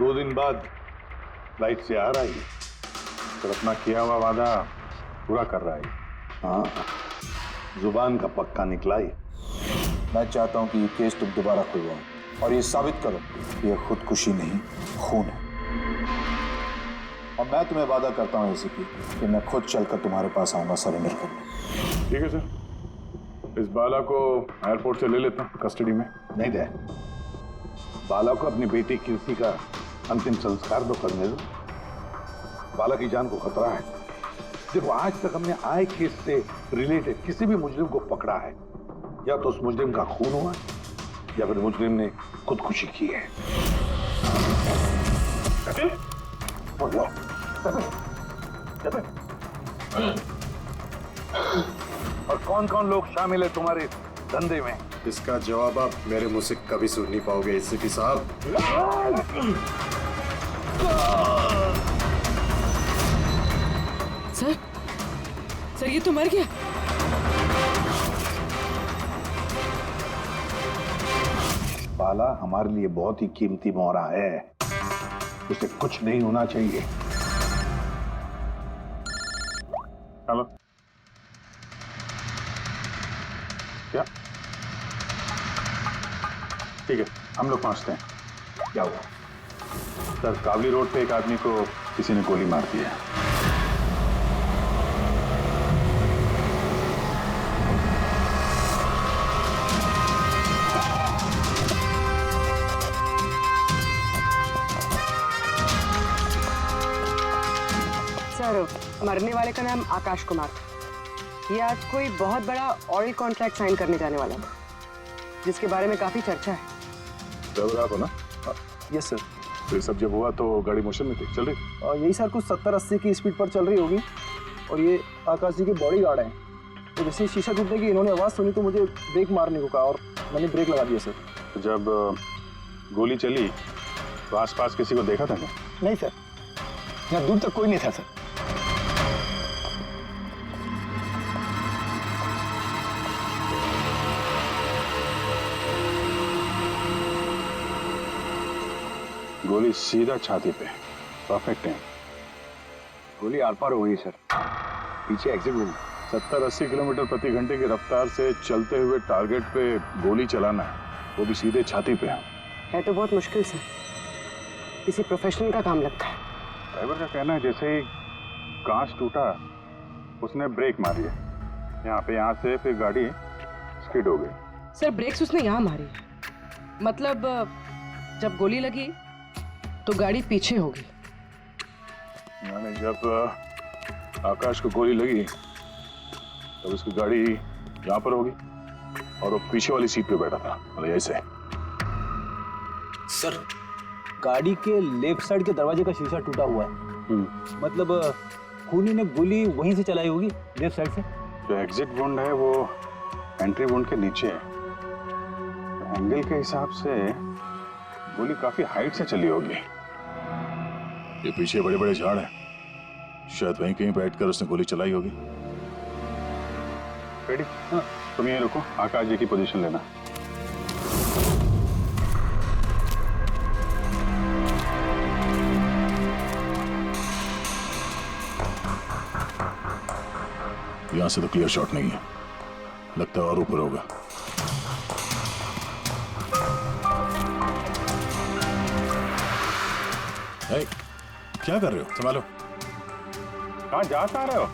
2 दिन बाद फ्लाइट से आ रहा है, फिर अपना किया हुआ वादा पूरा कर रहा है। हाँ, जुबान का पक्का निकला ही। मैं चाहता हूं कि ये केस तुम दोबारा खुलवाओ और ये साबित करो कि ये खुदकुशी नहीं, खून है। और मैं तुम्हें वादा करता हूं एसीपी कि मैं खुद चलकर तुम्हारे पास आऊंगा सरेंडर करने। ठीक है सर, इस बाला को एयरपोर्ट से ले लेता हूँ कस्टडी में। नहीं दे, बाला को अपनी बेटी कीर्ति का अंतिम संस्कार तो करने दो। बाला की जान को खतरा है। देखो, आज तक हमने आए केस से रिलेटेड किसी भी मुजरिम को पकड़ा है, या तो उस मुजरिम का खून हुआ या फिर मुजरिम ने खुदकुशी की है। और कौन कौन लोग शामिल है तुम्हारे धंधे में? इसका जवाब आप मेरे मुंह से कभी सुन नहीं पाओगे एसीपी साहब। सर ये तो मर गया। बाला हमारे लिए बहुत ही कीमती मोहरा है, उसे कुछ नहीं होना चाहिए। हेलो, क्या? ठीक है, हम लोग पहुंचते हैं। क्या हुआ? सर, काबली रोड पे एक आदमी को किसी ने गोली मार दी है। सर, मरने वाले का नाम आकाश कुमार था। ये आज कोई बहुत बड़ा ऑयल कॉन्ट्रैक्ट साइन करने जाने वाला था, जिसके बारे में काफी चर्चा है। ड्राइवर आप हो ना? Yes sir. तो ये सब जब हुआ तो गाड़ी मोशन में थी, चल रही? यही सर कुछ 70-80 की स्पीड पर चल रही होगी। और ये आकाश जी के बॉडी गार्ड हैं। तो जैसे ही शीशा टूटने की इन्होंने आवाज़ सुनी तो मुझे ब्रेक मारने को कहा और मैंने ब्रेक लगा दिया सर। तो जब गोली चली तो आसपास किसी को देखा था क्या? नहीं सर, यहाँ दूर तक कोई नहीं था सर। गोली सीधा छाती पे, परफेक्ट है। गोली आर पार हो गई सर, पीछे एग्जिट हुई। 70-80 किलोमीटर प्रति घंटे की रफ्तार से चलते हुए टारगेट पे गोली चलाना है, वो भी सीधे छाती पे है तो बहुत मुश्किल सर, किसी प्रोफेशनल का काम लगता है। ड्राइवर का कहना है जैसे ही कांच टूटा उसने ब्रेक मारी है यहाँ से, फिर गाड़ी स्किड हो गई। सर, ब्रेक्स उसने यहाँ मारी, मतलब जब गोली लगी तो गाड़ी पीछे होगी। यानी जब आकाश को गोली लगी तब उसकी गाड़ी यहाँ पर होगी और वो पीछे वाली सीट पे बैठा था, मतलब ऐसे। सर, गाड़ी के लेफ्ट साइड के दरवाजे का शीशा टूटा हुआ है। मतलब खूनी ने गोली वहीं से चलाई होगी, लेफ्ट साइड से। जो एग्जिट वुंड है वो एंट्री वुंड के नीचे है, तो एंगल के हिसाब से गोली काफी हाइट से चली होगी। ये पीछे बड़े बड़े झाड़ हैं, शायद वहीं कहीं बैठकर उसने गोली चलाई होगी। रेडी? हाँ, तुम यहीं रुको, आकाश जी की पोजीशन लेना। यहां से तो क्लियर शॉट नहीं है, लगता है और ऊपर होगा। hey, क्या कर रहे हो? संभालो। कहाँ जा रहे हो?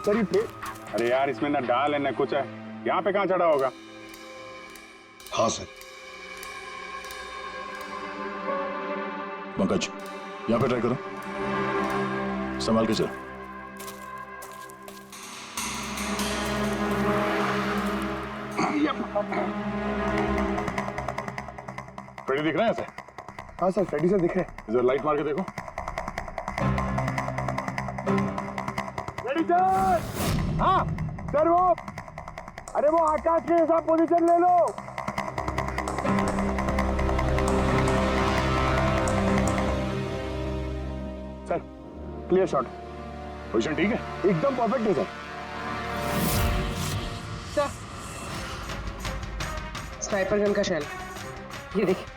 सर ये अरे यार, इसमें ना डाल है ना कुछ है, यहाँ पे कहाँ चढ़ा होगा? हाँ सर। पंकज, यहाँ पे ट्राई करो, संभाल के चलो। फ्रेडी दिख रहा है ऐसे? हाँ सर, फ्रेडी सर दिख रहे हैं। इधर लाइट मार के देखो। Freddy sir! हाँ सर, वो अरे वो आकाश के साथ पोजीशन ले लो। Sir, clear shot. पोजीशन ठीक है? एकदम परफेक्ट है सर। सर, स्नाइपर गन का शेल, ये देखिए।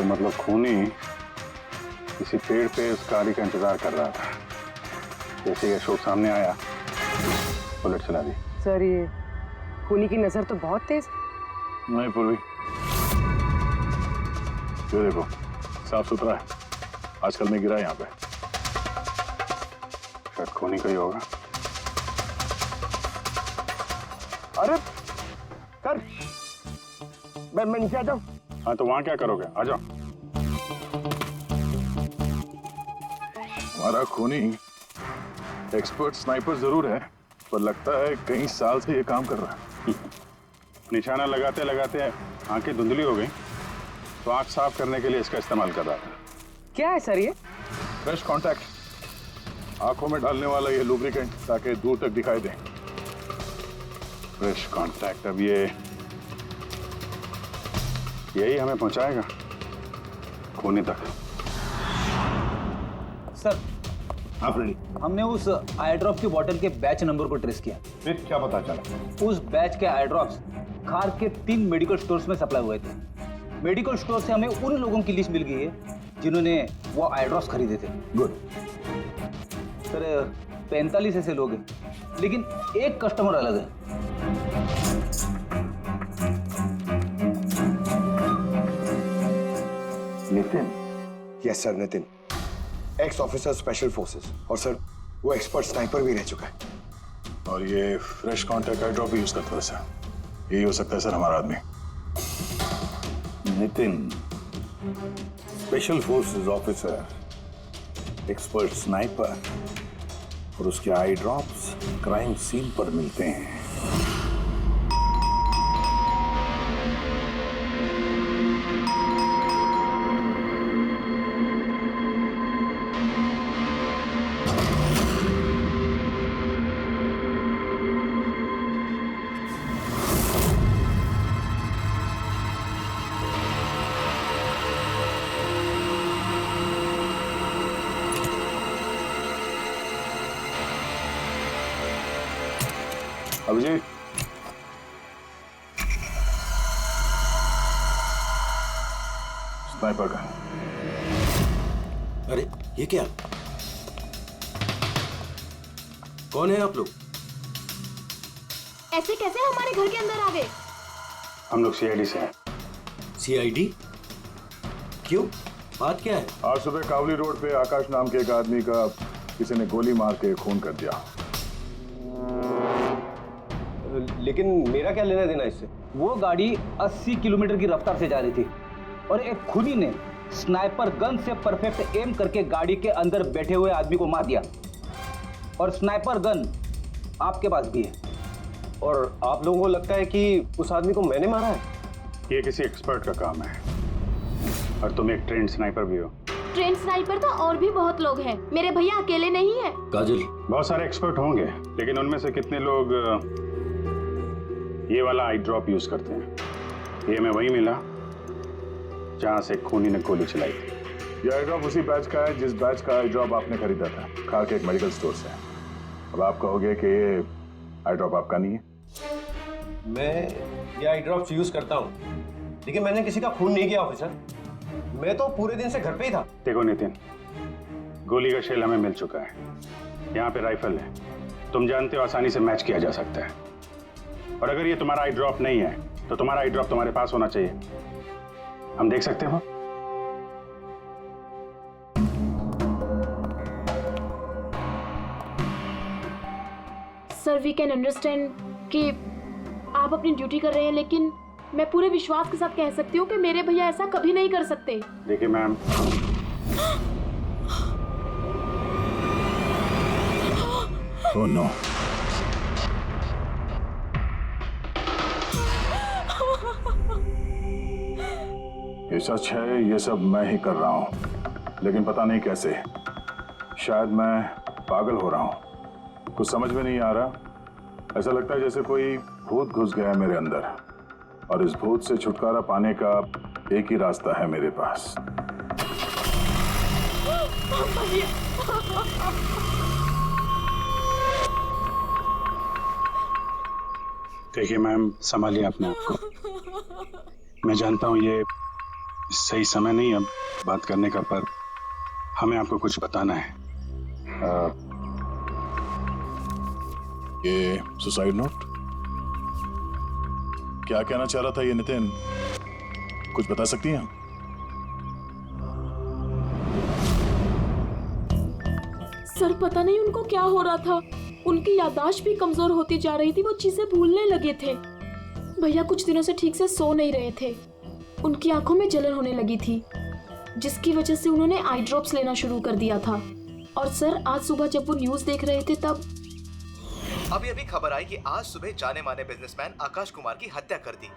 मतलब खूनी किसी पेड़ पे उस गाड़ी का इंतजार कर रहा था। जैसे ही अशोक सामने आया, बुलेट चला दी। सर, ये खूनी की नजर तो बहुत तेज है। नहीं पूर्वी, ये देखो साफ सुथरा है। आजकल में गिरा यहाँ पे, शायद खूनी का ही होगा। अरे सर, मैं नीचे आ जाऊं? हाँ तो वहां क्या करोगे, आ जाओ। हमारा खूनी एक्सपर्ट स्नाइपर जरूर है, पर लगता है कई साल से ये काम कर रहा है। निशाना लगाते लगाते आंखें धुंधली हो गई, तो आंख साफ करने के लिए इसका इस्तेमाल कर रहा था। क्या है सर ये? फ्रेश कांटेक्ट, आंखों में डालने वाला ये लुब्रिकेंट, ताकि दूर तक दिखाई दे। फ्रेश कांटेक्ट, अब यही हमें पहुंचाएगा खूनी तक। सर, आप रेडी? हमने उस आई ड्रॉप की बोतल के बैच नंबर को ट्रेस किया। फिर क्या पता चला? उस बैच के आई ड्रॉप्स खार के 3 मेडिकल स्टोर्स में सप्लाई हुए थे। मेडिकल स्टोर से हमें उन लोगों की लिस्ट मिल गई है जिन्होंने वो आई ड्रॉप्स खरीदे थे। गुड। सर, 45 ऐसे लोग हैं, लेकिन एक कस्टमर अलग है। Nitin? Yes sir, Nitin, x officer special forces, और सर वो एक्सपर्ट स्नाइपर भी रह चुका है। और ये फ्रेश कांटेक्ट का ड्रॉप भी यूज करता है सर। यही हो सकता है सर हमारा आदमी। Nitin, special forces officer, expert sniper और उसके आई ड्रॉप्स क्राइम सीन पर मिलते हैं। अभिजीत, स्नाइपर का। अरे ये क्या? कौन है आप लोग? ऐसे कैसे हमारे घर के अंदर आ गए? हम लोग सीआईडी से हैं। सीआईडी? क्यों, बात क्या है? आज सुबह कावली रोड पे आकाश नाम के एक आदमी का किसी ने गोली मार के खून कर दिया। लेकिन मेरा क्या लेना देना इससे? वो गाड़ी 80 किलोमीटर की रफ्तार से जा रही थी और एक खूनी ने स्नाइपर गन से परफेक्ट एम करके गाड़ी के अंदर बैठे हुए आदमी को मार दिया। और स्नाइपर गन आपके पास भी है। और आप लोगों को लगता है कि उस आदमी को मैंने मारा है? ये किसी एक्सपर्ट का काम है, और तुम एक ट्रेंड स्नाइपर भी हो। ट्रेन स्नाइपर तो और भी बहुत लोग हैं, मेरे भैया अकेले नहीं है। काजल, बहुत सारे एक्सपर्ट होंगे, लेकिन उनमें से कितने लोग ये वाला आई ड्रॉप यूज करते हैं? ये हमें वही मिला जहां से खूनी ने गोली चलाई थी। ये आई ड्रॉप उसी बैच का है जिस बैच का आई ड्रॉप आपने खरीदा था खार के एक मेडिकल स्टोर से। अब आप कहोगे कि ये आई ड्रॉप आपका नहीं है। मैं ये आई ड्रॉप्स यूज करता हूँ, लेकिन मैंने किसी का खून नहीं किया ऑफिसर। मैं तो पूरे दिन से घर पे ही था। देखो नितिन, गोली का शेल हमें मिल चुका है, यहाँ पे राइफल है, तुम जानते हो आसानी से मैच किया जा सकता है। और अगर ये तुम्हारा आई ड्रॉप नहीं है तो तुम्हारा आई ड्रॉप तुम्हारे पास होना चाहिए, हम देख सकते हो। सर, वी कैन अंडरस्टैंड कि आप अपनी ड्यूटी कर रहे हैं, लेकिन मैं पूरे विश्वास के साथ कह सकती हूँ कि मेरे भैया ऐसा कभी नहीं कर सकते। देखिए मैम, ओह नो, ये सच है, ये सब मैं ही कर रहा हूँ, लेकिन पता नहीं कैसे। शायद मैं पागल हो रहा हूँ, कुछ समझ में नहीं आ रहा। ऐसा लगता है जैसे कोई भूत घुस गया है मेरे अंदर, और इस भूत से छुटकारा पाने का एक ही रास्ता है मेरे पास। देखिए मैम, संभालिए अपने आप को। मैं जानता हूँ ये सही समय नहीं अब बात करने का, पर हमें आपको कुछ बताना है। ये सुसाइड नोट क्या कहना चाह रहा था ये नितिन, कुछ बता सकती हैं? सर पता नहीं उनको क्या हो रहा था, उनकी याददाश्त भी कमजोर होती जा रही थी, वो चीजें भूलने लगे थे। भैया कुछ दिनों से ठीक से सो नहीं रहे थे, उनकी आंखों में जलन होने लगी थी, जिसकी वजह से उन्होंने आई ड्रॉप्स लेना शुरू कर दिया था। और सर आज सुबह जब वो न्यूज देख रहे थे तब अभी अभी खबर आई कि आज सुबह जाने माने बिजनेसमैन आकाश कुमार की हत्या कर दी।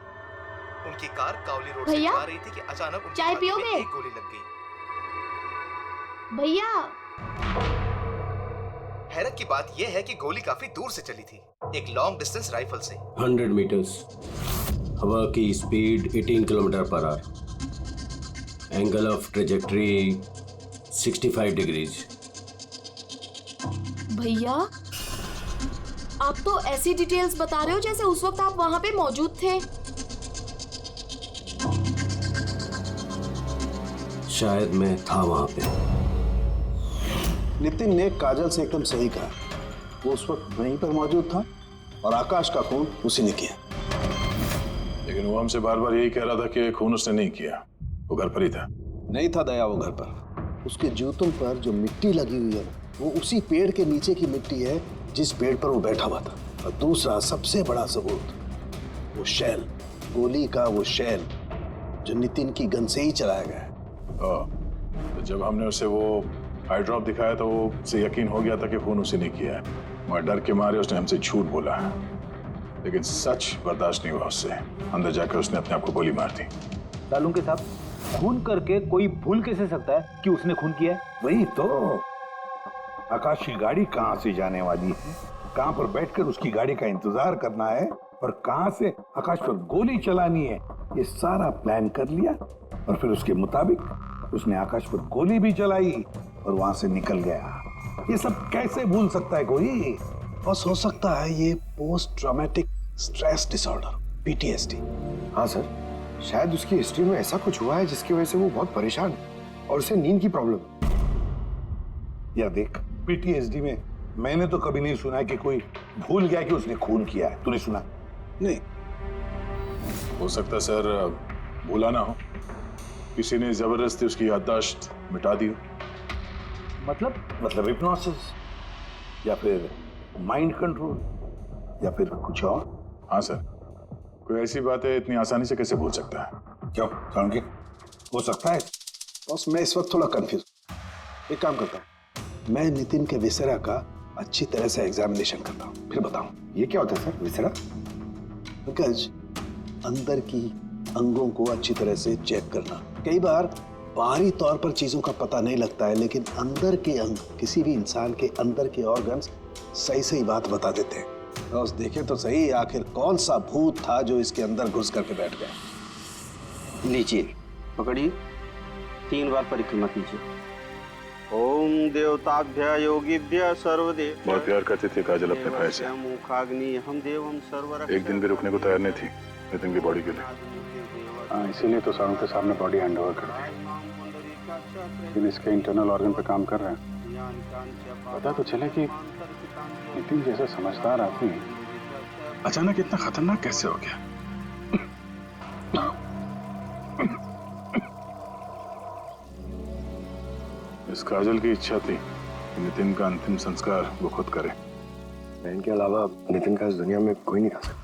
उनकी कार कावली रोड से भैया, जा रही थी कि अचानक उनके चाय हाथ में पियोगे? एक गोली लग गई। भैया हैरत की बात यह है कि गोली काफी दूर से चली थी, एक लॉन्ग डिस्टेंस राइफल से। 100 मीटर्स, हवा की speed 18 kilometre per hour, angle of trajectory 65 degrees. भैया आप तो ऐसी डिटेल्स बता रहे हो जैसे उस वक्त आप वहां पे मौजूद थे। शायद मैं था वहां पे। नितिन ने काजल से एकदम सही कहा, वो उस वक्त वहीं पर मौजूद था और आकाश का खून उसी ने किया। लेकिन वो हमसे बार बार यही कह रहा था कि खून उसने नहीं किया, वो घर पर ही था। नहीं था दया वो घर पर, उसके जूतों पर जो मिट्टी लगी हुई है वो उसी पेड़ के नीचे की मिट्टी है जिस पेड़ पर वो बैठा हुआ था। और दूसरा सबसे बड़ा सबूत, वो शैल, गोली का वो शैल जो नितिन की गन से ही चलाया गया है। तो जब हमने उसे वो आई ड्रॉप दिखाया तो वो उसे यकीन हो गया था कि खून उसी ने किया है, मगर डर के मारे उसने हमसे झूठ बोला है। लेकिन सच बर्दाश्त नहीं हुआ उससे, अंदर जाकर उसने अपने आप को गोली मार दी। सालुंके के साहब, खून करके कोई भूल कैसे सकता है कि उसने खून किया है? वही तो, आकाश की गाड़ी कहाँ से जाने वाली है, कहाँ पर बैठकर उसकी गाड़ी का इंतजार करना है और कहाँ से आकाश पर गोली चलानी है, ये सारा प्लान कर लिया। और फिर उसके मुताबिक उसने आकाश पर गोली भी चलाई और वहां से निकल गया। ये सब कैसे भूल सकता है कोई? बस हो सकता है ये post traumatic stress disorder, PTSD। हाँ सर, शायद उसकी हिस्ट्री में ऐसा कुछ हुआ है जिसकी वजह से वो बहुत परेशान है और उसे नींद की प्रॉब्लम है। या देख, PTSD में मैंने तो कभी नहीं सुना कि कोई भूल गया कि उसने खून किया है। तूने सुना? नहीं, हो सकता है सर भूला ना हो, किसी ने जबरदस्ती उसकी याददाश्त मिटा दी हो। मतलब हिप्नोसिस या फिर माइंड कंट्रोल या फिर कुछ और। हाँ सर, कोई ऐसी बात है इतनी आसानी से कैसे भूल सकता है? क्यों समझे? हो सकता है। बस मैं इस वक्त थोड़ा कंफ्यूज। एक काम करता हूँ, मैं नितिन के विसेरा का अच्छी तरह से एग्जामिनेशन करता हूँ, फिर बताऊँ। ये क्या होता है सर, विसेरा? पंकज, अंदर की अंगों को अच्छी तरह से चेक करना। कई बार बाहरी तौर पर चीजों का पता नहीं लगता है, लेकिन अंदर के अंग, किसी भी इंसान के अंदर के ऑर्गन्स सही सही बात बता देते हैं। बस देखें तो सही, आखिर कौन सा भूत था जो इसके अंदर घुस करके बैठ गया। लीजिए, पकड़िए, 3 बार परिक्रमा कीजिए। ओम देवताभ्य योगिभ्य सर्वदेव। बहुत प्यार करती थी काजल अपने भाई से, मुखाग्नि हम देवम सर्वर। एक दिन भी रुकने को तैयार नहीं थी नितिन की बॉडी के लिए। इसीलिए तो सारों के सामने बॉडी हैंड ओवर कर दी, लेकिन इसके इंटरनल ऑर्गन पे काम कर रहे हैं। पता तो चले कि नितिन जैसा समझदार आदमी अचानक इतना खतरनाक कैसे हो गया। इस काजल की इच्छा थी कि नितिन का अंतिम संस्कार वो खुद करे। बहन के अलावा नितिन का इस दुनिया में कोई नहीं कर सकता।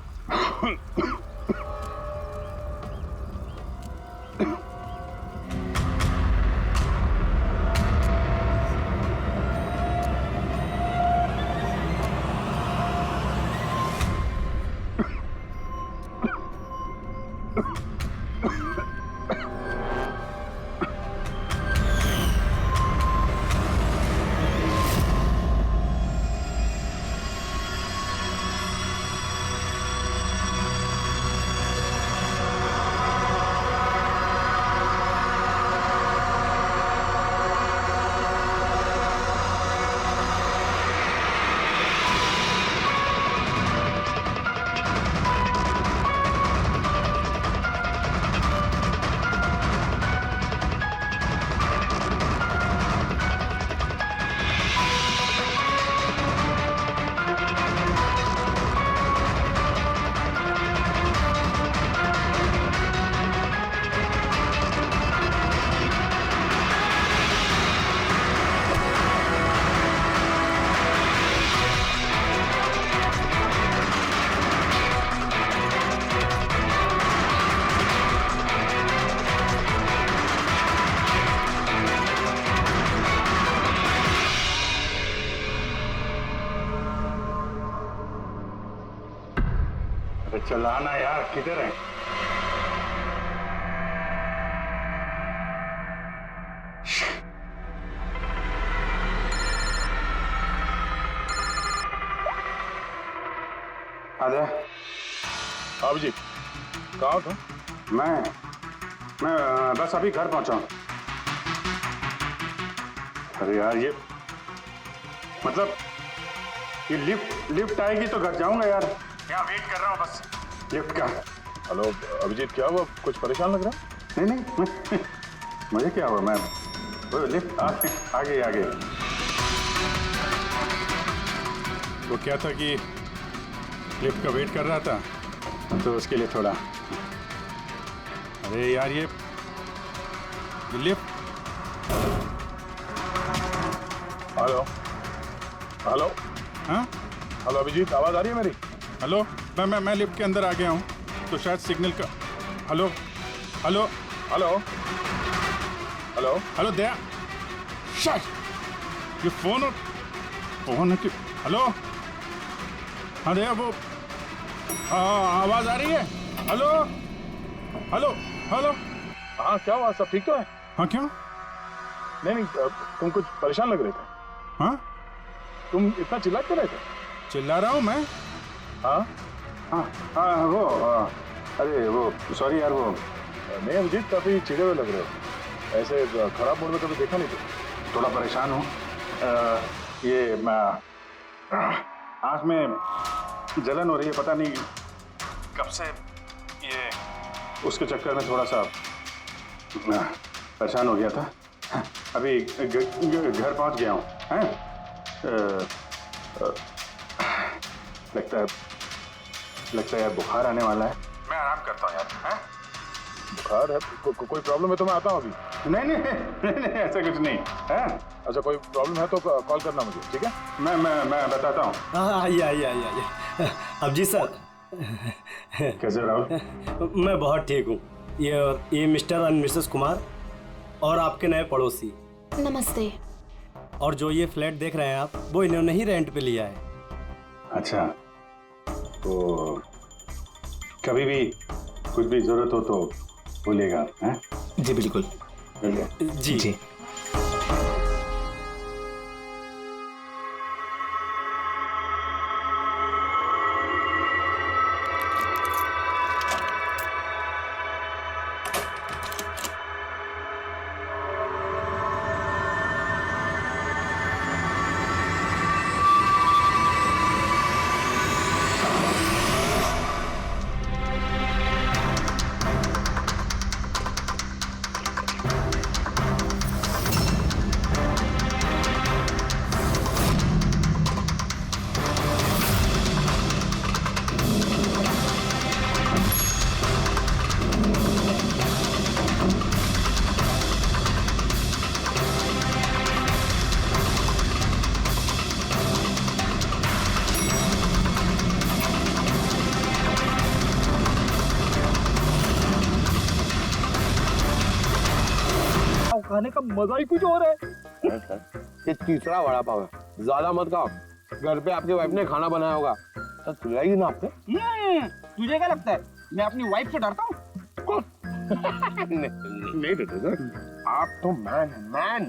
चलाना यार, किधर है? आजा। अभिजीत, कहाँ हो तुम? मैं बस अभी घर पहुंचा हूं। अरे यार, ये मतलब ये लिफ्ट आएगी तो घर जाऊंगा यार। यहाँ वेट कर रहा हूँ बस लिफ्ट का। हेलो अभिजीत, क्या हुआ? कुछ परेशान लग रहा? नहीं मुझे क्या हुआ, मैं वो लिफ्ट आ गई। वो क्या था कि लिफ्ट का वेट कर रहा था तो उसके लिए थोड़ा। अरे यार, ये लिफ्ट। Hello hello. हाँ हेलो अभिजीत, आवाज आ रही है मेरी? हेलो, मैं लिफ्ट के अंदर आ गया हूँ तो शायद सिग्नल का। Hello hello hello hello hello Daya, शायद ये फोन है कि। हेलो, हाँ दया, वो आवाज आ रही है? Hello hello hello. हाँ, क्या हुआ? सब ठीक तो है? हाँ क्यों? नहीं, तुम कुछ परेशान लग रहे थे। हाँ, तुम इतना चिल्ला क्यों रहे थे? चिल्ला रहा हूँ मैं? हाँ वो अरे वो सॉरी यार, वो नहीं अभिजीत, काफी चिड़े हुए लग रहे हो। ऐसे खराब मूड में कभी देखा नहीं था। थोड़ा परेशान हूँ। ये आँख में जलन हो रही है, पता नहीं कब से। ये उसके चक्कर में थोड़ा सा परेशान हो गया था। अभी घर पहुँच गया हूँ। लगता है यार बुखार आने वाला है। मैं आराम करता हूँ यार। बुखार है? कोई प्रॉब्लम है तो मैं आता हूँ अभी। नहीं, ऐसा कुछ नहीं है। अच्छा, कोई प्रॉब्लम है तो कॉल करना मुझे, ठीक है? मैं बताता हूँ। हाँ, आइए। अब जी सर, कैसे राहुल? मैं बहुत ठीक हूँ। ये मिस्टर एंड मिसेस कुमार और आपके नए पड़ोसी। नमस्ते। और जो ये फ्लैट देख रहे हैं आप, वो इन्होंने ही रेंट पे लिया है। अच्छा, तो कभी भी कुछ भी जरूरत हो तो बोलिएगा। हैं? जी बिल्कुल। जी। खाने का मजा ही कुछ और है। ये तीसरा वड़ा पाव है, ज्यादा मत खाओ। घर पे आपकी वाइफ ने खाना बनाया होगा तो खिलाएगी ना आपने। तुझे क्या लगता है मैं अपनी वाइफ से डरता हूँ? नहीं डरते सर, आप तो मैन।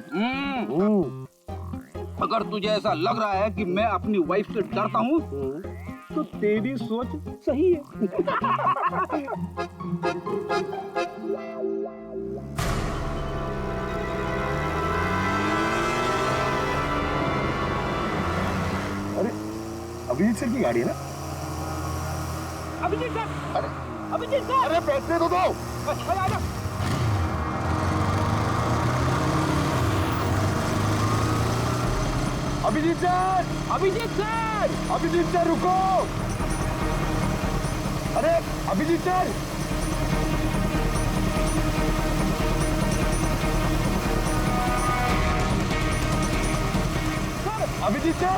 अगर तुझे ऐसा लग रहा है कि मैं अपनी वाइफ से डरता हूँ तो तेरी सोच सही है। अभिजीत सर की गाड़ी है ना? अभिजीत सर, अरे पैसे तो दो। अभिजीत सर रुको। अरे अभिजीत सर, अभिजीत सर।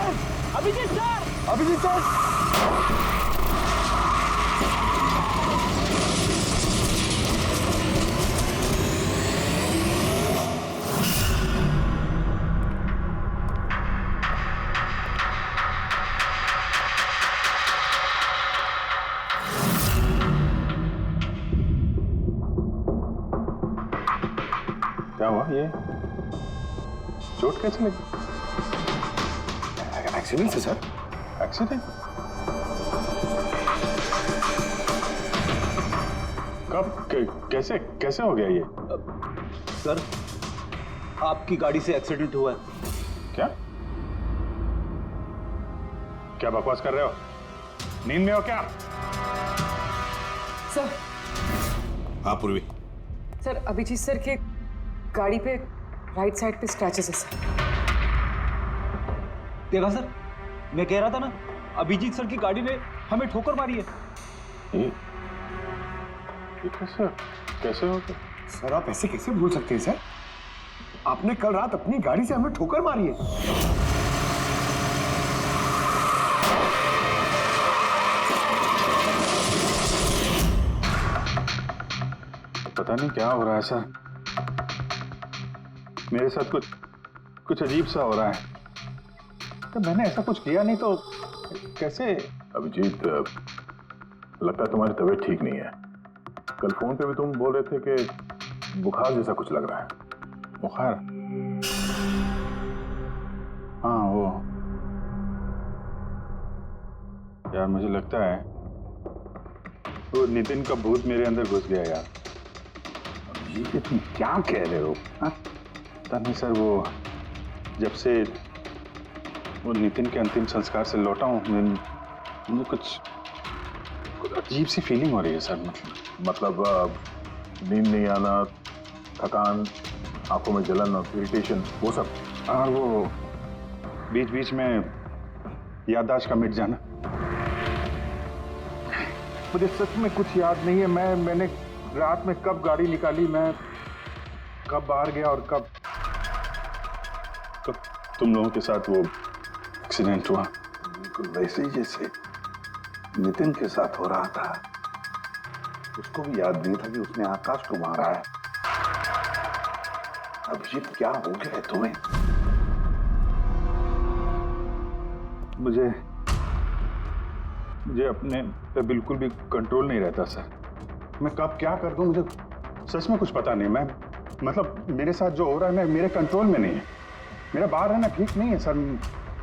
क्या हुआ? ये चोट कैसे लगी? एक्सीडेंट से सर। एक्सीडेंट? कब? कैसे कैसे हो गया ये? सर, आपकी गाड़ी से एक्सीडेंट हुआ है। क्या क्या बकवास कर रहे हो? नींद में हो क्या? सर। हाँ पूर्वी। सर, अभिजीत सर के गाड़ी पे राइट साइड पे स्क्रैचेस है सर। देखा सर, मैं कह रहा था ना, अभिजीत सर की गाड़ी ने हमें ठोकर मारी है। ये कैसे कैसे हो गया? सर आप ऐसे कैसे भूल सकते हैं सर? आपने कल रात अपनी गाड़ी से हमें ठोकर मारी है। पता नहीं क्या हो रहा है सर, मेरे साथ कुछ कुछ अजीब सा हो रहा है। तो मैंने ऐसा कुछ किया नहीं तो कैसे? अभिजीत, लगता है तुम्हारी तबीयत ठीक नहीं है। कल फोन पे भी तुम बोल रहे थे कि बुखार जैसा कुछ लग रहा है। बुखार? हाँ वो यार, मुझे लगता है वो नितिन का भूत मेरे अंदर घुस गया यार। ये तुम क्या कह रहे हो? पता नहीं सर, वो जब से वो नितिन के अंतिम संस्कार से लौटा हूँ, मुझे कुछ अजीब सी फीलिंग हो रही है सर। मतलब नींद नहीं आना, थकान, आंखों में जलन और इरिटेशन, वो सब? और वो बीच बीच में याददाश्त का मिट जाना। मुझे सच में कुछ याद नहीं है। मैंने रात में कब गाड़ी निकाली, मैं कब बाहर गया और कब तुम लोगों के साथ वो एक्सीडेंट हुआ। बिल्कुल वैसे ही जैसे नितिन के साथ हो रहा था। उसको भी याद नहीं था कि उसने आकाश को मारा है। अभिजीत, क्या हो गया है तुम्हें? मुझे अपने पे बिल्कुल भी कंट्रोल नहीं रहता सर। मैं कब क्या कर दूं, मुझे सच में कुछ पता नहीं। मैं मतलब मेरे साथ जो हो रहा है मैं मेरे कंट्रोल में नहीं है। मेरा बाहर रहना ठीक नहीं है सर।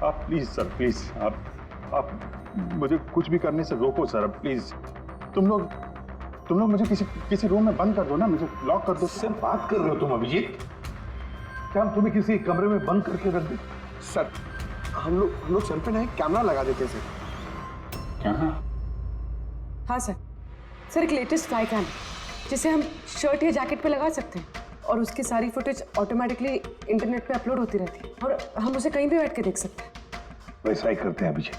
आप प्लीज सर, प्लीज आप मुझे कुछ भी करने से रोको सर, प्लीज। तुम लोग मुझे किसी रूम में बंद कर दो ना, मुझे लॉक कर दो। किससे बात कर रहे हो तुम अभिजीत? क्या हम तुम्हें किसी कमरे में बंद करके रख दे? सर हम लोग सर पे ना एक कैमरा लगा देते सर। क्या? हाँ सर। सर, एक लेटेस्ट फ्लाई कैम जिसे हम शर्ट या जैकेट पे लगा सकते हैं और उसकी सारी फुटेज ऑटोमेटिकली इंटरनेट पे अपलोड होती रहती है और हम उसे कहीं भी बैठ के देख सकते हैं। वैसा ही करते हैं अभिजीत।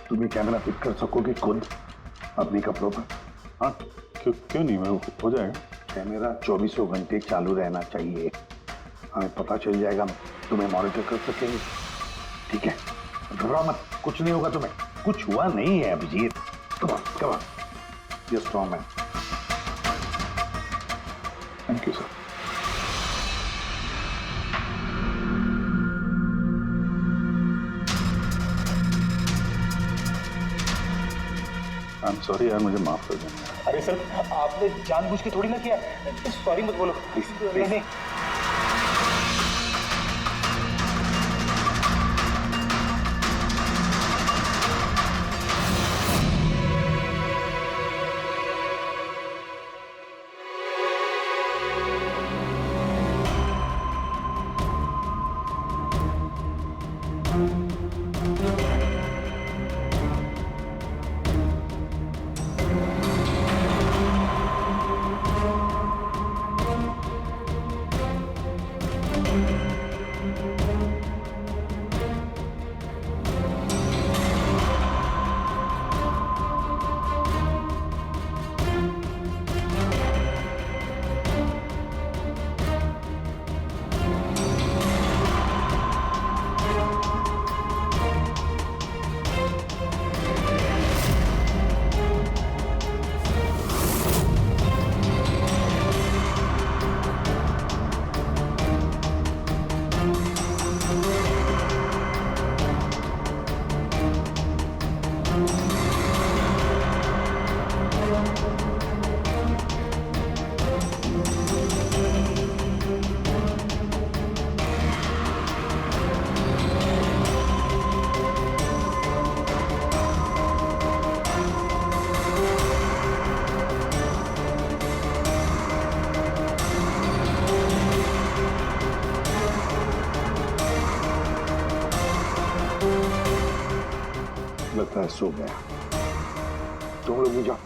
तुम ये कैमरा फिट कर सकोगे खुद अपने कपड़ों पर? हाँ, क्यों नहीं, मैं हो जाएगा। कैमरा 24 घंटे चालू रहना चाहिए। हमें पता चल जाएगा, तुम्हें मॉनिटर कर सकेंगे। ठीक है, घबराओ मत, कुछ नहीं होगा तुम्हें। कुछ हुआ नहीं है Abhijeet. Come on, you strong man. Thank you sir. I am sorry यार, मुझे माफ कर देना। अरे सर, आपने जानबूझ के थोड़ी ना किया। सॉरी मत बोलो। नहीं। लगता है सो गया। तुम लोग भी जाओ।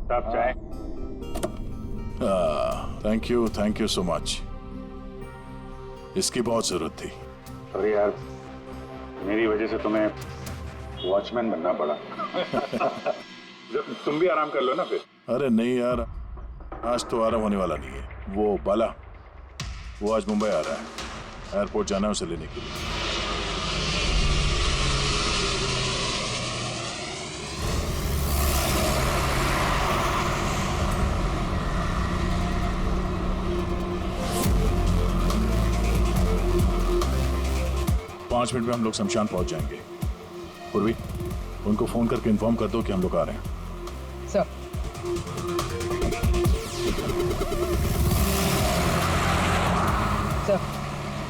साहब चाय। Thank you so much. इसकी बहुत जरूरत थी। अरे यार, मेरी वजह से तुम्हें वॉचमैन बनना पड़ा। तुम भी आराम कर लो ना फिर। अरे नहीं यार, आज तो आराम होने वाला नहीं है। वो बाला, वो आज मुंबई आ रहा है, एयरपोर्ट जाना है उसे लेने के लिए। 5 मिनट में हम लोग शमशान पहुंच जाएंगे। पूर्वी, उनको फोन करके इन्फॉर्म कर दो कि हम लोग आ रहे हैं। सर। सर,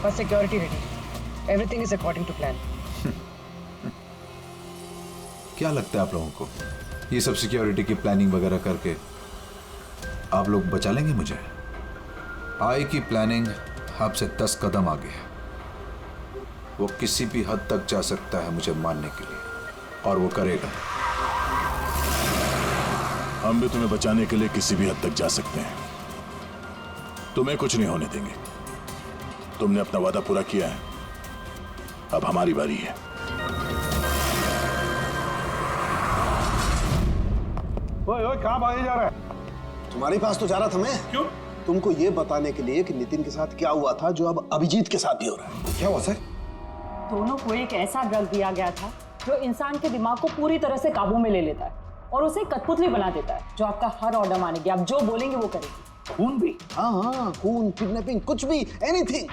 बस security ready. Everything is according to plan. क्या लगता है आप लोगों को, ये सब सिक्योरिटी की प्लानिंग वगैरह करके आप लोग बचा लेंगे मुझे? आई की प्लानिंग आपसे 10 कदम आगे है। वो किसी भी हद तक जा सकता है मुझे मारने के लिए, और वो करेगा। हम भी तुम्हें बचाने के लिए किसी भी हद तक जा सकते हैं। तुम्हें कुछ नहीं होने देंगे। तुमने अपना वादा पूरा किया है, अब हमारी बारी है। ओए कहाँ भागे जा रहा है? तुम्हारे पास तो जा रहा था मैं। क्यों? तुमको ये बताने के लिए कि नितिन के साथ क्या हुआ था जो अब अभिजीत के साथ भी हो रहा है। क्या हुआ सर? दोनों को एक ऐसा ड्रग दिया गया था जो इंसान के दिमाग को पूरी तरह से काबू में ले लेता है और उसे कठपुतली बना देता है, जो आपका हर ऑर्डर मानेगी। आप जो बोलेंगे वो करेगी। खून भी? हाँ, खून, किडनैपिंग, कुछ भी, एनीथिंग।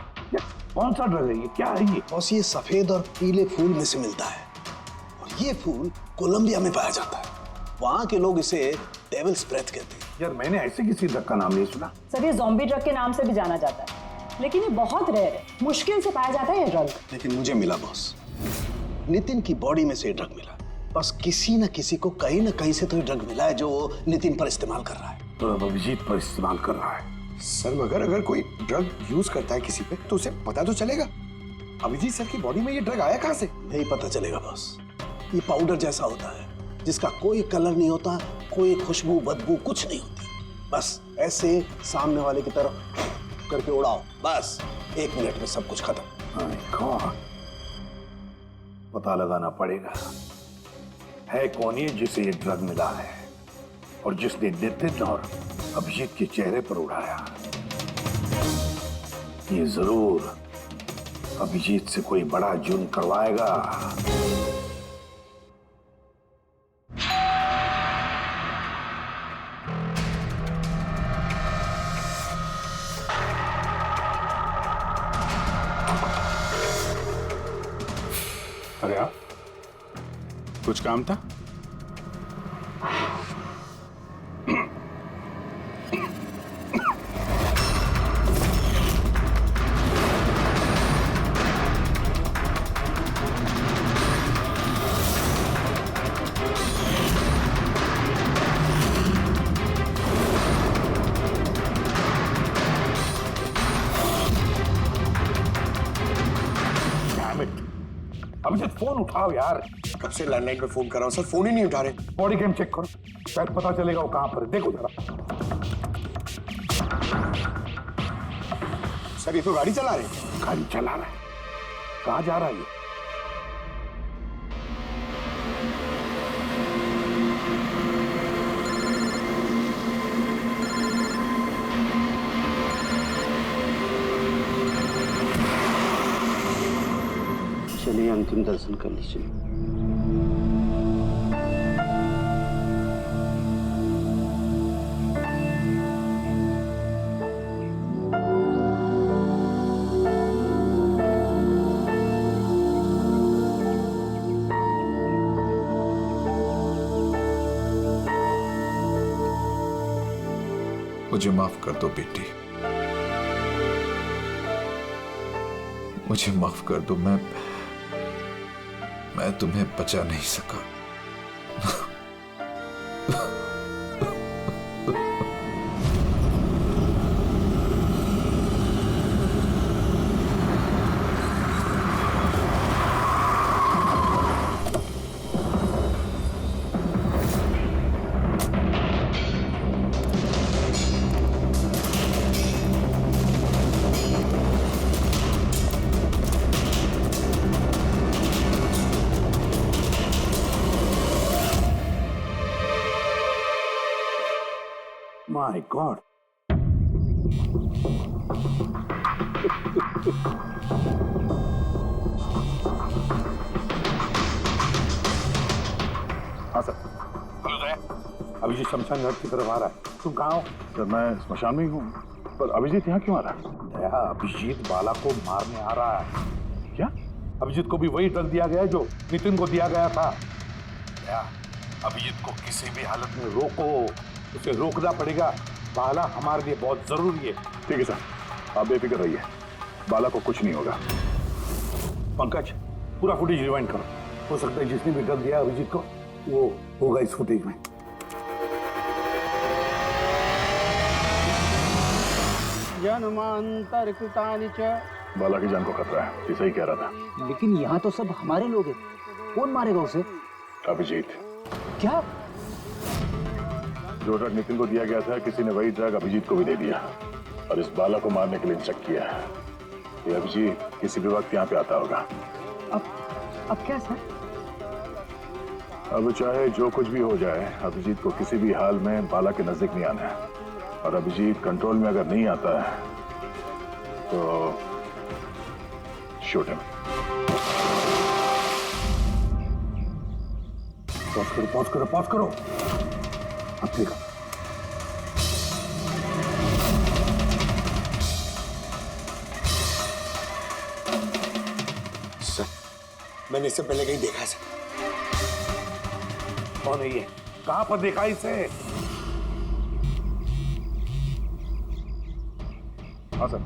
कौन सा ड्रग है ये? क्या है ये? बस ये सफेद और पीले फूल में से मिलता है, और ये फूल कोलंबिया में पाया जाता है। वहाँ के लोग इसे डेविल्स ब्रेथ कहते हैं। यार मैंने ऐसे किसी ड्रग का नाम नहीं सुना। सर, ये ज़ॉम्बी ड्रग के नाम से भी जाना जाता है, लेकिन ये बहुत रेयर है, मुश्किल से पाया जाता है ये ड्रग। लेकिन मुझे मिला बॉस, नितिन की बॉडी में से ये ड्रग मिला। बस किसी न किसी को कहीं ना कहीं से तो ये ड्रग मिला है जो वो नितिन पर इस्तेमाल कर रहा है। तो अब अभिजीत पर इस्तेमाल कर रहा है। सर, मगर अगर कोई ड्रग यूज करता है किसी पे तो उसे पता तो चलेगा। अभिजीत सर की बॉडी में ये ड्रग आया कहाँ से? नहीं पता चलेगा बॉस। ये पाउडर जैसा होता है जिसका कोई कलर नहीं होता, कोई खुशबू बदबू कुछ नहीं होती। बस ऐसे सामने वाले की तरफ करके उड़ाओ, बस 1 मिनट में सब कुछ खत्म। पता लगाना पड़ेगा है कौन ये जिसे ये ड्रग मिला है और जिसने नितिन और अभिजीत के चेहरे पर उड़ाया। ये जरूर अभिजीत से कोई बड़ा जुर्म करवाएगा। अरे आप, कुछ काम था? अभिजीत फोन उठाओ यार। कब से लैंडलाइन पे फोन कर रहा हूँ सर, फोन ही नहीं उठा रहे। बॉडी कैम चेक करो, शायद पता चलेगा वो कहां पर है। देखो जरा। सर, ये तो गाड़ी चला रहे हैं। गाड़ी चला रहा है? कहां जा रहा है ये? चलिए अंतिम दर्शन कर लीजिए। मुझे माफ कर दो बेटी, मुझे माफ कर दो। मैं तुम्हें बचा नहीं सका। My God. हाँ सर। अभिजीत शमशान घाट की तरफ आ रहा है। तुम कहाँ हो? सर मैं स्मशान में ही हूँ, पर अभिजीत यहाँ क्यों आ रहा है? दया, अभिजीत बाला को मारने आ रहा है। क्या? अभिजीत को भी वही ड्रग दिया गया है जो नितिन को दिया गया था। दया, अभिजीत को किसी भी हालत में रोको, उसे रोकना पड़ेगा। बाला हमारे लिए बहुत जरूरी है। ठीक है सर, आप बेफिक्र रहिए, बाला को कुछ नहीं होगा। पंकज, पूरा फुटेज रिवाइंड करो। हो सकता है जिसने भी ड्रग दिया अभिजीत को वो होगा इस फुटेज में। जन्मांतरकृतानि च। बाला की जान को खतरा है, ये सही कह रहा था। लेकिन यहाँ तो सब हमारे लोग हैं, कौन मारेगा उसे? अभिजीत। क्या? जो ड्रग नितिन को दिया गया था, किसी ने वही ड्रग अभिजीत को भी दे दिया और इस बाला को मारने के लिए इंस्ट्रक्ट किया है। ये अभिजीत किसी भी वक्त यहाँ पे आता होगा। अब क्या सर? अब चाहे जो कुछ भी हो जाए, अभिजीत को किसी भी हाल में बाला के नजदीक नहीं आना है। और अभिजीत कंट्रोल में अगर नहीं आता है तो शूट हिम। पॉज करो। अब देखो। सर, मैंने इससे पहले कहीं देखा है सर। कौन है ये? कहां पर देखा इसे? हाँ सर।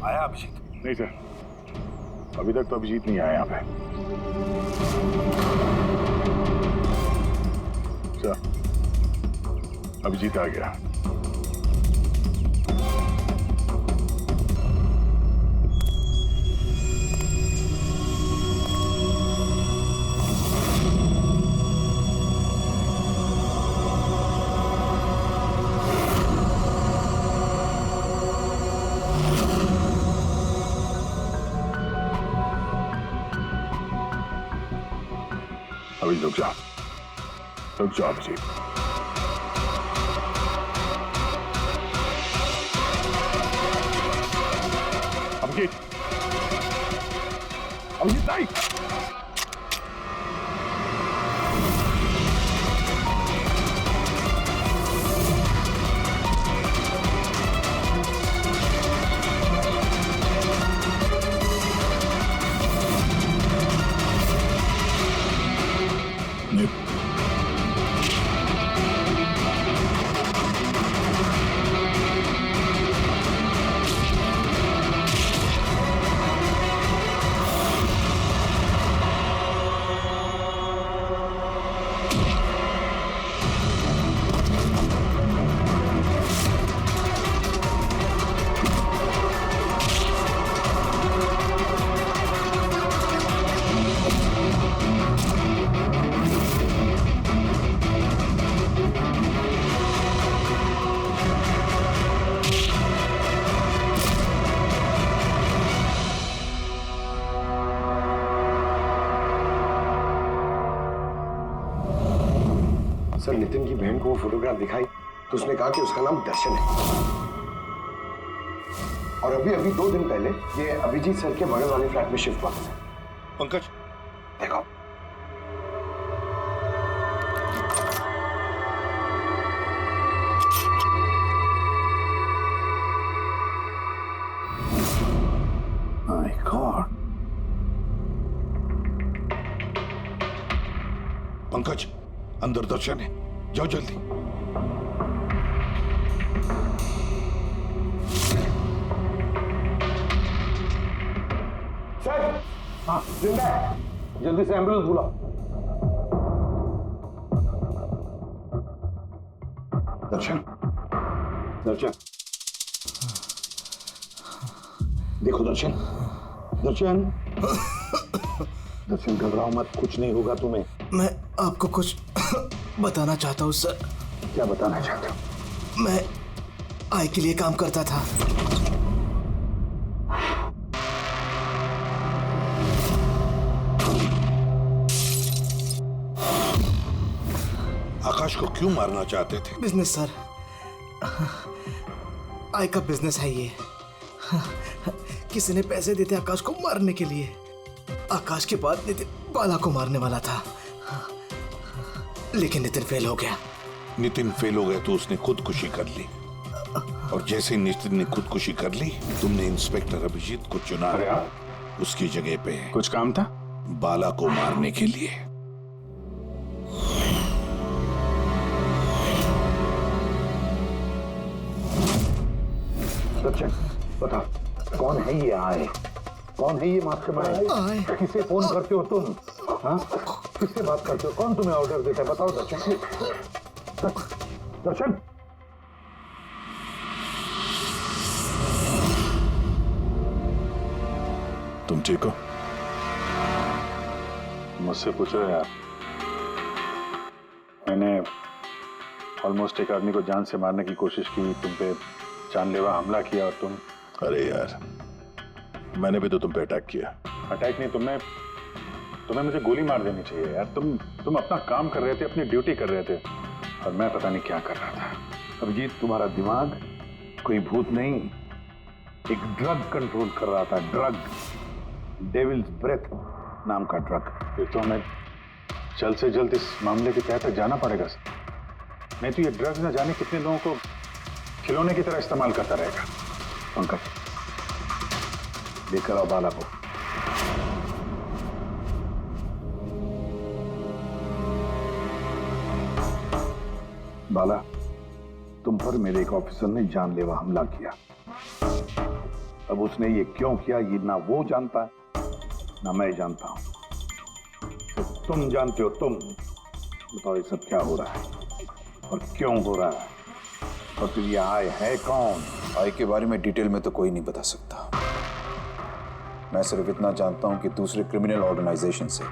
आया अभिजीत? नहीं सर, अभी तक तो अभिजीत नहीं आया यहाँ पे। सर, अभिजीत आ गया। अभी रुक जाओ अभिजीत। अभिजीत नहीं। सर, नितिन की बहन को वो फोटोग्राफ दिखाई तो उसने कहा कि उसका नाम दर्शन है। और अभी 2 दिन पहले ये अभिजीत सर के बगल वाले फ्लैट में शिफ्ट हुआ था। पंकज, देखो। My God. पंकज, अंदर दर्शन है, जाओ जल्दी। सर, हाँ जिंदा है, जल्दी से एम्बुलेंस बुलाओ। दर्शन, दर्शन, देखो दर्शन, दर्शन, दर्शन घबराओ मत, कुछ नहीं होगा तुम्हें। मैं आपको कुछ बताना चाहता हूँ सर। क्या बताना चाहते हो? मैं आई के लिए काम करता था। आकाश को क्यों मारना चाहते थे? बिजनेस सर, आय का बिजनेस है ये। किसी ने पैसे देते आकाश को मारने के लिए। आकाश के बाद नितिन बाला को मारने वाला था, लेकिन नितिन फेल हो गया। नितिन फेल हो गया तो उसने खुदकुशी कर ली, और जैसे ही नितिन ने खुदकुशी कर ली, तुमने इंस्पेक्टर अभिजीत को चुना उसकी जगह पे। कुछ काम था बाला को मारने के लिए। सचिन बता, कौन है ये आए? कौन है ये मास्टरमाइंड? किसे फोन करते हो तुम? हाँ, किससे बात करते हो? कौन तुम्हें ऑर्डर देता है? बताओ दर्शन। दर्शन, तुम ठीक हो? मुझसे पूछो यार। मैंने ऑलमोस्ट एक आदमी को जान से मारने की कोशिश की, तुम पे जानलेवा हमला किया, और तुम। अरे यार, मैंने भी तो तुम पे अटैक किया। अटैक नहीं, तुम्हें मुझे गोली मार देनी चाहिए यार। तुम अपना काम कर रहे थे, अपनी ड्यूटी कर रहे थे, और मैं पता नहीं क्या कर रहा था। अभिजीत, तुम्हारा दिमाग कोई भूत नहीं, एक ड्रग कंट्रोल कर रहा था। ड्रग, डेविल्स ब्रेथ नाम का ड्रग। फिर तो हमें जल्द से जल्द इस मामले के तहत जाना पड़ेगा। नहीं तो ये ड्रग्स न जाने कितने लोगों को खिलौने की तरह इस्तेमाल करता रहेगा। पंकज, लेकर आओ बाला को। बाला, तुम पर मेरे एक ऑफिसर ने जानलेवा हमला किया। अब उसने ये क्यों किया, ये ना वो जानता है ना मैं जानता हूं। तो तुम जानते हो। तुम बताओ ये सब क्या हो रहा है और क्यों हो रहा है, और फिर ये आय है कौन? आय के बारे में डिटेल में तो कोई नहीं बता सकता। मैं सिर्फ इतना जानता हूं कि दूसरे क्रिमिनल ऑर्गेनाइजेशन से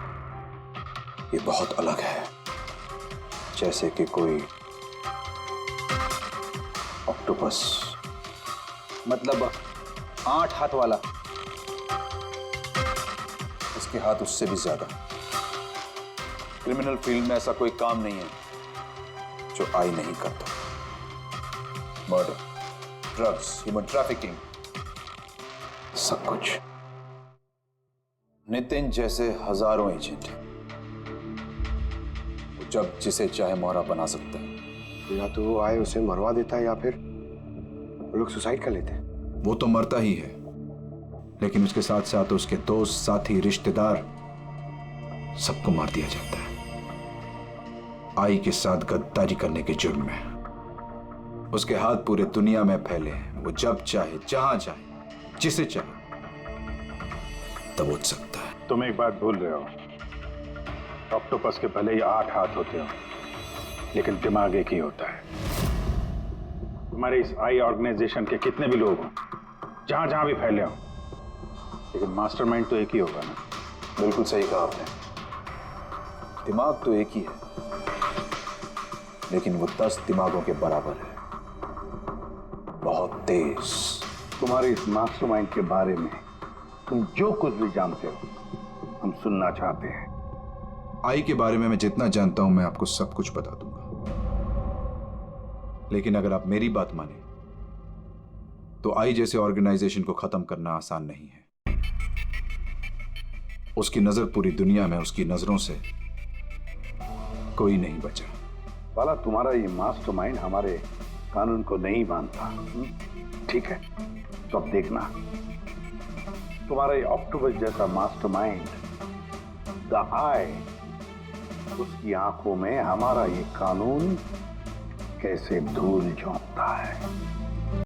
ये बहुत अलग है। जैसे कि कोई ऑक्टोपस। मतलब 8 हाथ वाला। इसके हाथ उससे भी ज्यादा। क्रिमिनल फील्ड में ऐसा कोई काम नहीं है जो आय नहीं करता। मर्डर, ड्रग्स, ह्यूमन ट्रैफिकिंग, सब कुछ। नितिन जैसे हजारों एजेंट हैं, जब जिसे चाहे मोहरा बना सकता है। या तो वो आए उसे मरवा देता है, या फिर वो लोग सुसाइड कर लेते हैं। वो तो मरता ही है, लेकिन उसके साथ साथ उसके दोस्त, साथी, रिश्तेदार सबको मार दिया जाता है। आई के साथ गद्दारी करने के जुर्म में उसके हाथ पूरे दुनिया में फैले हैं। वो जब चाहे, जहां चाहे, जिसे चाहे दबोच सकता है। तुम एक बात भूल रहे हो, ऑक्टोपस के भले ही 8 हाथ होते हो, लेकिन दिमाग एक ही होता है। तुम्हारे इस आई ऑर्गेनाइजेशन के कितने भी लोग हों, जहां जहां भी फैले हो, लेकिन मास्टरमाइंड तो एक ही होगा ना। बिल्कुल सही कहा आपने। दिमाग तो एक ही है, लेकिन वो 10 दिमागों के बराबर है, बहुत तेज। तुम्हारे इस मास्टरमाइंड के बारे में तुम जो कुछ भी जानते हो हम सुनना चाहते हैं। आई के बारे में मैं जितना जानता हूं मैं आपको सब कुछ बता दूंगा, लेकिन अगर आप मेरी बात माने तो आई जैसे ऑर्गेनाइजेशन को खत्म करना आसान नहीं है। उसकी नजर पूरी दुनिया में, उसकी नजरों से कोई नहीं बचा। बाला, तुम्हारा ये मास्टरमाइंड हमारे कानून को नहीं मानता। ठीक है, तो अब देखना, तुम्हारा ये ऑक्टोपस जैसा मास्टरमाइंड, द आई, उसकी आंखों में हमारा ये कानून कैसे धूल झोंकता है।